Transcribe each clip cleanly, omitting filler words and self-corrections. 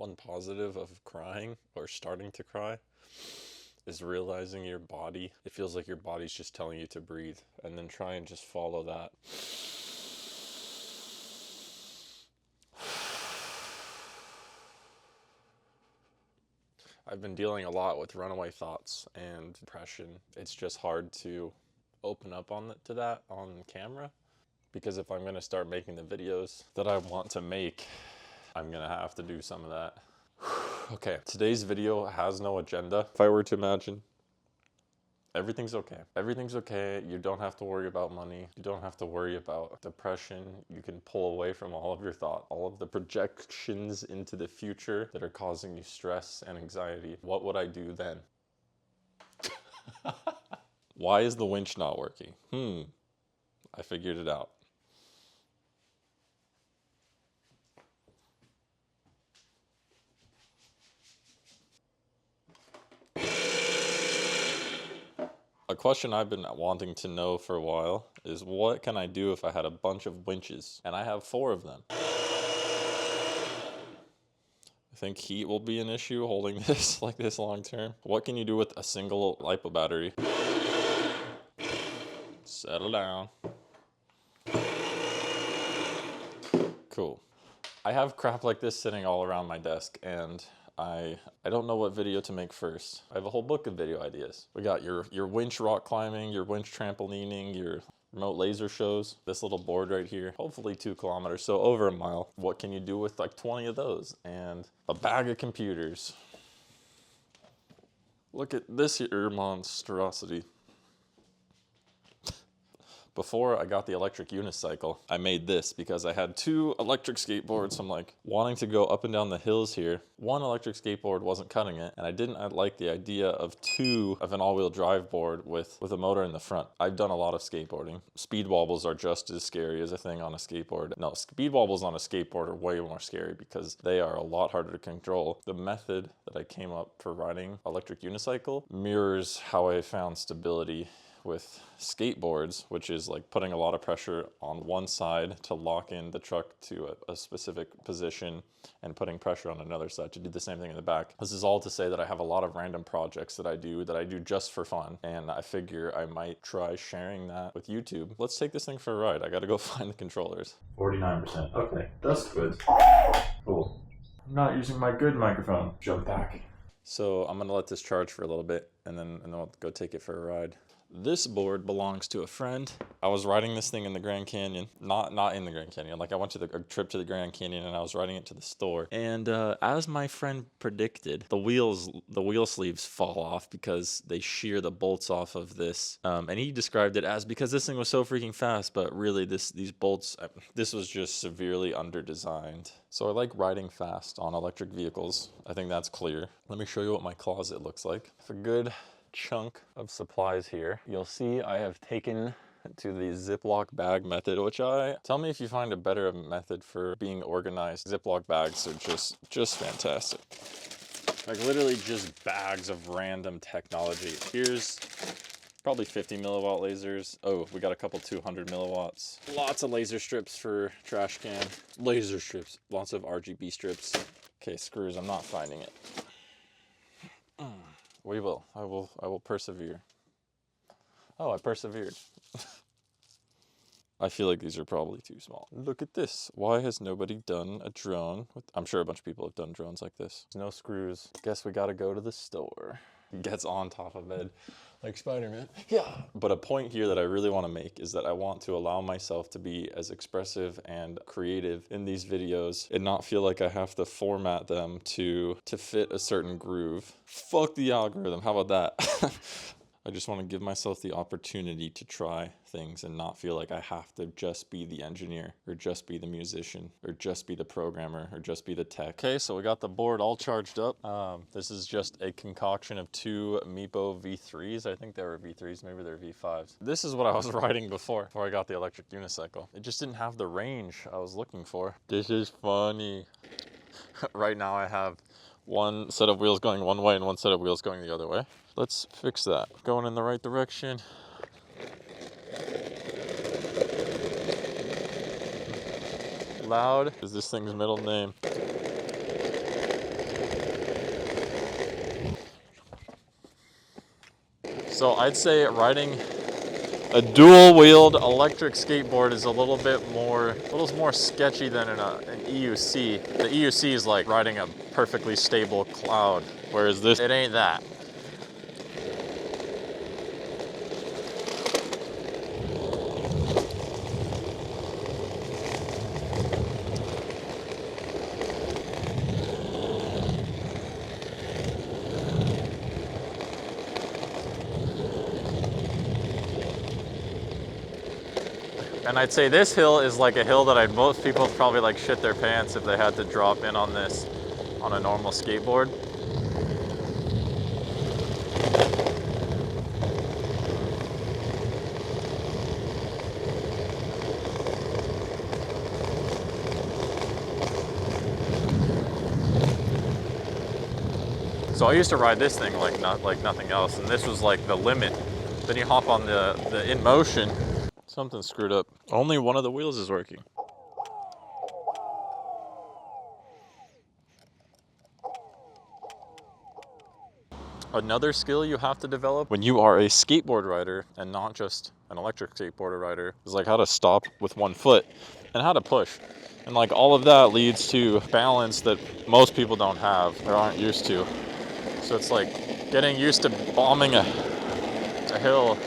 one positive of crying or starting to cry is realizing your body, it feels like your body's just telling you to breathe, and then try and just follow that. I've been dealing a lot with runaway thoughts and depression. It's just hard to open up to that on camera, because if I'm going to start making the videos that I want to make, I'm going to have to do some of that. Okay, today's video has no agenda. If I were to imagine, everything's okay. Everything's okay. You don't have to worry about money. You don't have to worry about depression. You can pull away from all of your thought, all of the projections into the future that are causing you stress and anxiety. What would I do then? Why is the winch not working? I figured it out. A question I've been wanting to know for a while is, what can I do if I had a bunch of winches? And I have 4 of them. I think heat will be an issue holding this like this long term. What can you do with a single LiPo battery? Settle down. Cool. I have crap like this sitting all around my desk, and I don't know what video to make first. I have a whole book of video ideas. We got your winch rock climbing, your winch trampolining, your remote laser shows, this little board right here, hopefully 2 kilometers, so over a mile. What can you do with like 20 of those? And a bag of computers. Look at this here monstrosity. Before I got the electric unicycle, I made this because I had 2 electric skateboards. I'm like wanting to go up and down the hills here. 1 electric skateboard wasn't cutting it, and I didn't like the idea of 2 of an all-wheel drive board with a motor in the front. I've done a lot of skateboarding. Speed wobbles are just as scary as a thing on a skateboard. No, speed wobbles on a skateboard are way more scary because they are a lot harder to control. The method that I came up for riding electric unicycle mirrors how I found stability with skateboards, which is like putting a lot of pressure on one side to lock in the truck to a specific position and putting pressure on another side to do the same thing in the back. This is all to say that I have a lot of random projects that I do just for fun, and I figure I might try sharing that with YouTube. Let's take this thing for a ride. I gotta go find the controllers. 49%. Okay, that's good. Cool. I'm not using my good microphone. Jump back. So I'm gonna let this charge for a little bit, and then I'll go take it for a ride. This board belongs to a friend. I was riding this thing in the Grand Canyon, not in the Grand Canyon. Like I went to a trip to the Grand Canyon and I was riding it to the store. And as my friend predicted, the wheel sleeves fall off because they shear the bolts off of this. And he described it as because this thing was so freaking fast, but really these bolts, this was just severely under-designed. So I like riding fast on electric vehicles. I think that's clear. Let me show you what my closet looks like. It's a good chunk of supplies here. You'll see I have taken to the Ziploc bag method, which tell me if you find a better method for being organized. Ziploc bags are just fantastic. Like literally just bags of random technology. Here's probably 50 milliwatt lasers. Oh, we got a couple 200 milliwatts. Lots of laser strips for trash can. Laser strips. Lots of RGB strips. Okay, screws, I'm not finding it. We will. I will persevere. Oh, I persevered. I feel like these are probably too small. Look at this. Why has nobody done a drone? I'm sure a bunch of people have done drones like this. There's no screws. Guess we gotta go to the store. Gets on top of it like Spider-Man. Yeah. But a point here that I really want to make is that I want to allow myself to be as expressive and creative in these videos and not feel like I have to format them to fit a certain groove. Fuck the algorithm. How about that? I just want to give myself the opportunity to try things and not feel like I have to just be the engineer or just be the musician or just be the programmer or just be the tech. Okay, so we got the board all charged up. This is just a concoction of 2 Meepo V3s. I think they were V3s, maybe they're V5s. This is what I was riding before I got the electric unicycle. It just didn't have the range I was looking for. This is funny. Right now I have one set of wheels going one way and one set of wheels going the other way. Let's fix that. Going in the right direction. Loud is this thing's middle name. So I'd say riding a dual-wheeled electric skateboard is a little more sketchy than an EUC. The EUC is like riding a perfectly stable cloud, whereas this, it ain't that. And I'd say this hill is like a hill that most people would probably like shit their pants if they had to drop in on this on a normal skateboard. So I used to ride this thing like nothing else, and this was like the limit. Then you hop on the Inmotion. Something's screwed up. Only one of the wheels is working. Another skill you have to develop when you are a skateboard rider and not just an electric skateboarder rider is like how to stop with one foot and how to push. And like all of that leads to balance that most people don't have or aren't used to. So it's like getting used to bombing a hill.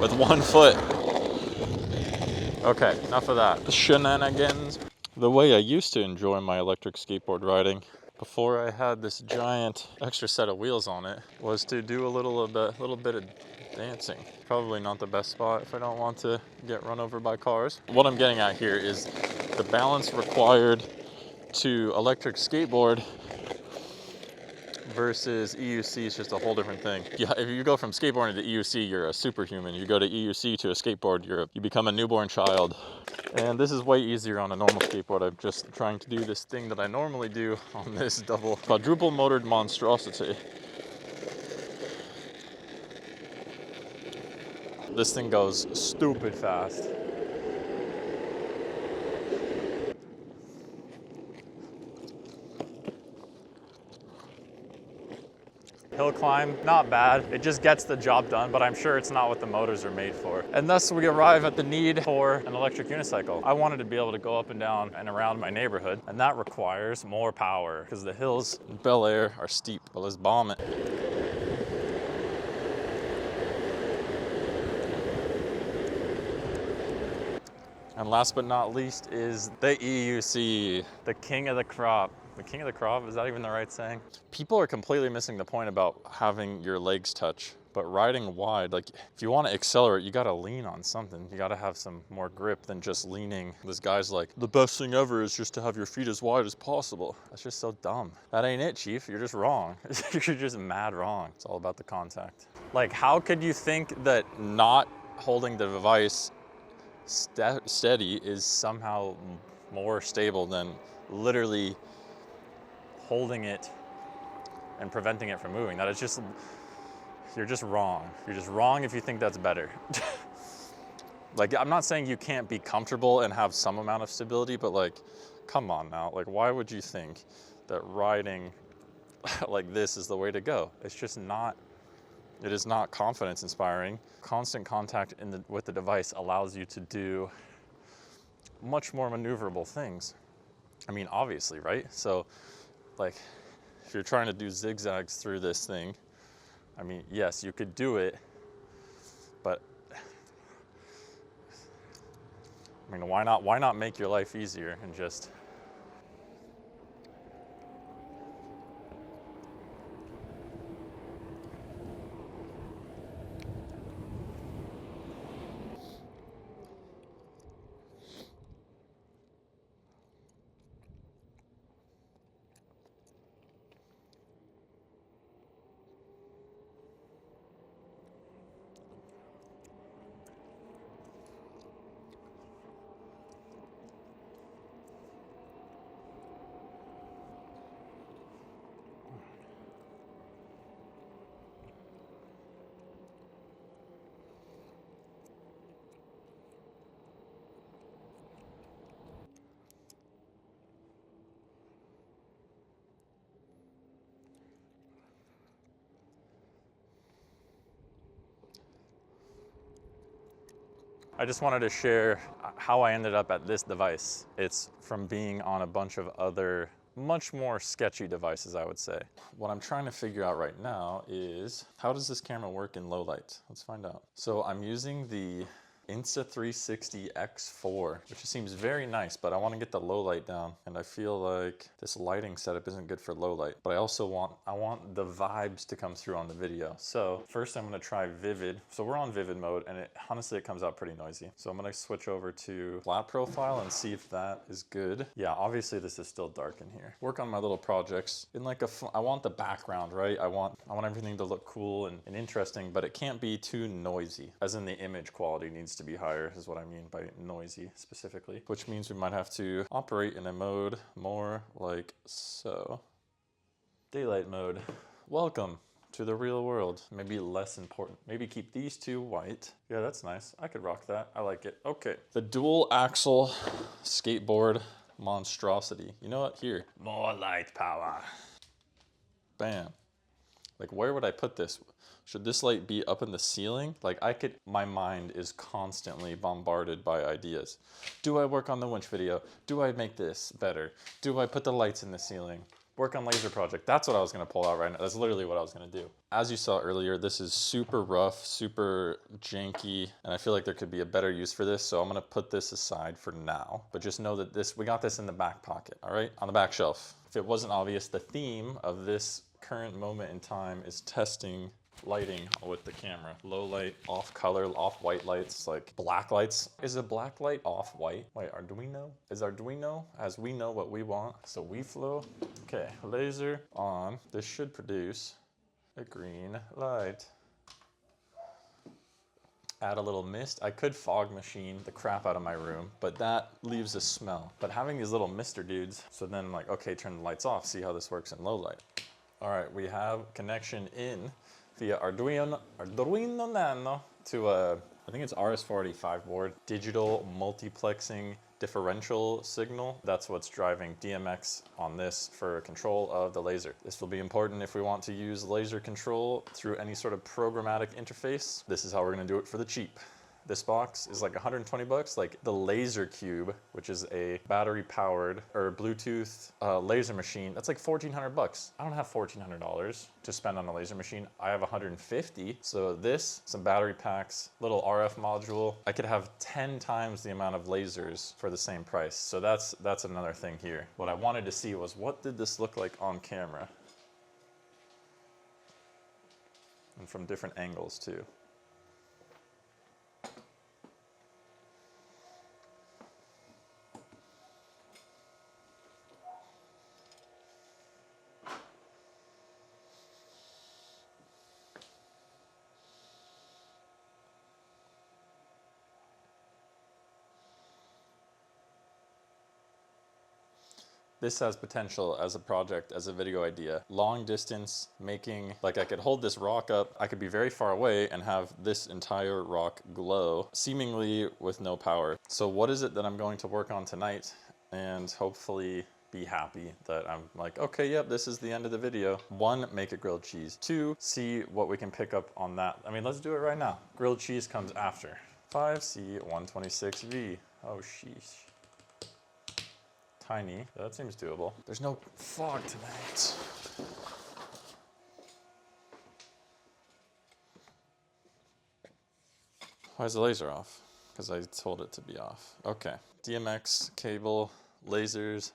With one foot. Okay, enough of that. The shenanigans. The way I used to enjoy my electric skateboard riding before I had this giant extra set of wheels on it was to do a little bit of dancing. Probably not the best spot if I don't want to get run over by cars. What I'm getting at here is the balance required to electric skateboard versus EUC is just a whole different thing. Yeah, if you go from skateboarding to EUC, you're a superhuman. You go to EUC to a skateboard, you become a newborn child. And this is way easier on a normal skateboard. I'm just trying to do this thing that I normally do on this quadruple motored monstrosity. This thing goes stupid fast. Hill climb, not bad. It just gets the job done, but I'm sure it's not what the motors are made for. And thus we arrive at the need for an electric unicycle. I wanted to be able to go up and down and around my neighborhood, and that requires more power because the hills in Bel Air are steep. Well, let's bomb it. And last but not least is the EUC, the king of the crop. The king of the crop, is that even the right saying? People are completely missing the point about having your legs touch, but riding wide, like if you want to accelerate, you got to lean on something. You got to have some more grip than just leaning. This guy's like, the best thing ever is just to have your feet as wide as possible. That's just so dumb. That ain't it, Chief. You're just wrong. You're just mad wrong. It's all about the contact. Like, how could you think that not holding the device steady is somehow more stable than literally holding it and preventing it from moving? That is just, you're just wrong. You're just wrong if you think that's better. Like, I'm not saying you can't be comfortable and have some amount of stability, but like, come on now. Like, why would you think that riding like this is the way to go? It's just not. It is not confidence inspiring. Constant contact with the device allows you to do much more maneuverable things. I mean, obviously, right? So like, if you're trying to do zigzags through this thing, I mean, yes, you could do it, but I mean, why not make your life easier and just I just wanted to share how I ended up at this device. It's from being on a bunch of other much more sketchy devices, I would say. What I'm trying to figure out right now is, how does this camera work in low light? Let's find out. So I'm using the Insta360 X4, which seems very nice, but I want to get the low light down, and I feel like this lighting setup isn't good for low light, but I also want the vibes to come through on the video. So first I'm going to try vivid. So we're on vivid mode, and honestly it comes out pretty noisy. So I'm going to switch over to flat profile and see if that is good. Yeah, obviously this is still dark in here. Work on my little projects in like I want the background, right? I want everything to look cool and interesting, but it can't be too noisy, as in the image quality needs to be higher, is what I mean by noisy specifically, which means we might have to operate in a mode more like so. Daylight mode. Welcome to the real world. Maybe less important. Maybe keep these two white. Yeah, that's nice. I could rock that. I like it. Okay. The dual axle skateboard monstrosity. You know what? Here. More light power. Bam. Like, where would I put this? Should this light be up in the ceiling? Like, my mind is constantly bombarded by ideas. Do I work on the winch video? Do I make this better? Do I put the lights in the ceiling? Work on laser project. That's what I was gonna pull out right now. That's literally what I was gonna do. As you saw earlier, this is super rough, super janky, and I feel like there could be a better use for this, so I'm gonna put this aside for now. But just know that we got this in the back pocket, all right? On the back shelf. If it wasn't obvious, the theme of this current moment in time is testing lighting with the camera. Low light, off color, off white lights, like black lights. Is a black light off white? Wait, Arduino? Is Arduino as we know what we want? So we flow. Okay, laser on. This should produce a green light. Add a little mist. I could fog machine the crap out of my room, but that leaves a smell. But having these little mister dudes, so then I'm like, okay, turn the lights off, see how this works in low light. All right, we have connection in via Arduino Nano to a, I think it's RS485 board, digital multiplexing differential signal. That's what's driving DMX on this for control of the laser. This will be important if we want to use laser control through any sort of programmatic interface. This is how we're gonna do it for the cheap. This box is like 120 bucks, like the Laser Cube, which is a battery powered or Bluetooth laser machine. That's like 1,400 bucks. I don't have $1,400 to spend on a laser machine. I have 150. So this, some battery packs, little RF module. I could have 10 times the amount of lasers for the same price. So that's another thing here. What I wanted to see was, what did this look like on camera? And from different angles too. This has potential as a project, as a video idea. Long distance making, like I could hold this rock up, I could be very far away and have this entire rock glow, seemingly with no power. So what is it that I'm going to work on tonight and hopefully be happy that I'm like, okay, yep, this is the end of the video. 1, make a grilled cheese. 2, see what we can pick up on that. I mean, let's do it right now. Grilled cheese comes after. 5C126V. Oh, sheesh. Tiny. That seems doable. There's no fog tonight. Why is the laser off? Because I told it to be off. Okay. DMX, cable, lasers,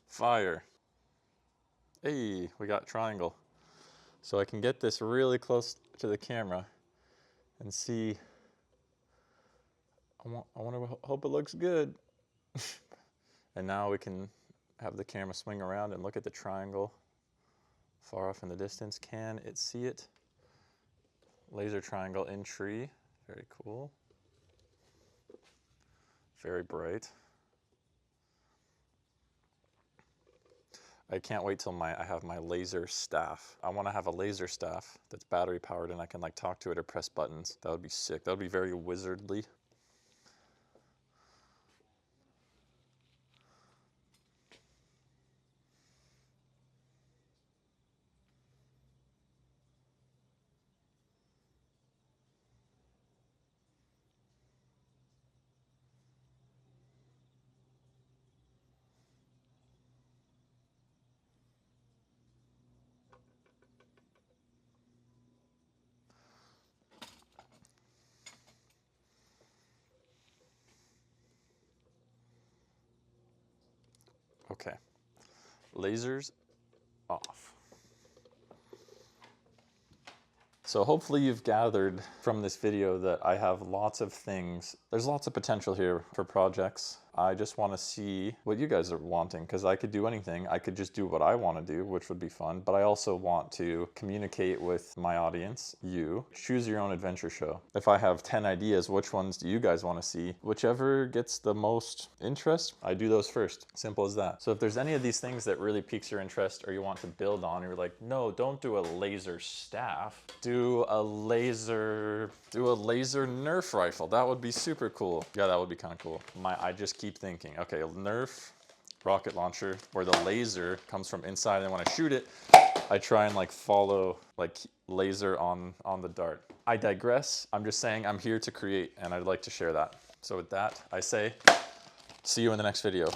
fire. Hey, we got triangle. So I can get this really close to the camera and see. Hope it looks good. And now we can have the camera swing around and look at the triangle far off in the distance. Can it see it? Laser triangle in tree. Very cool. Very bright. I can't wait till I have my laser staff. I want to have a laser staff that's battery powered and I can like talk to it or press buttons. That would be sick. That would be very wizardly. Okay, lasers off. So hopefully you've gathered from this video that I have lots of things. There's lots of potential here for projects. I just want to see what you guys are wanting, because I could do anything. I could just do what I want to do, which would be fun, but I also want to communicate with my audience, you. Choose your own adventure show. If I have 10 ideas, which ones do you guys want to see? Whichever gets the most interest, I do those first. Simple as that. So if there's any of these things that really piques your interest or you want to build on, you're like, no, don't do a laser staff. Do a laser Nerf rifle. That would be super cool. Yeah, that would be kind of cool. I just keep thinking, okay, a Nerf rocket launcher where the laser comes from inside, and when I shoot it, I try and like follow like laser on the dart. I digress. I'm just saying I'm here to create, and I'd like to share that. So with that, I say, see you in the next video.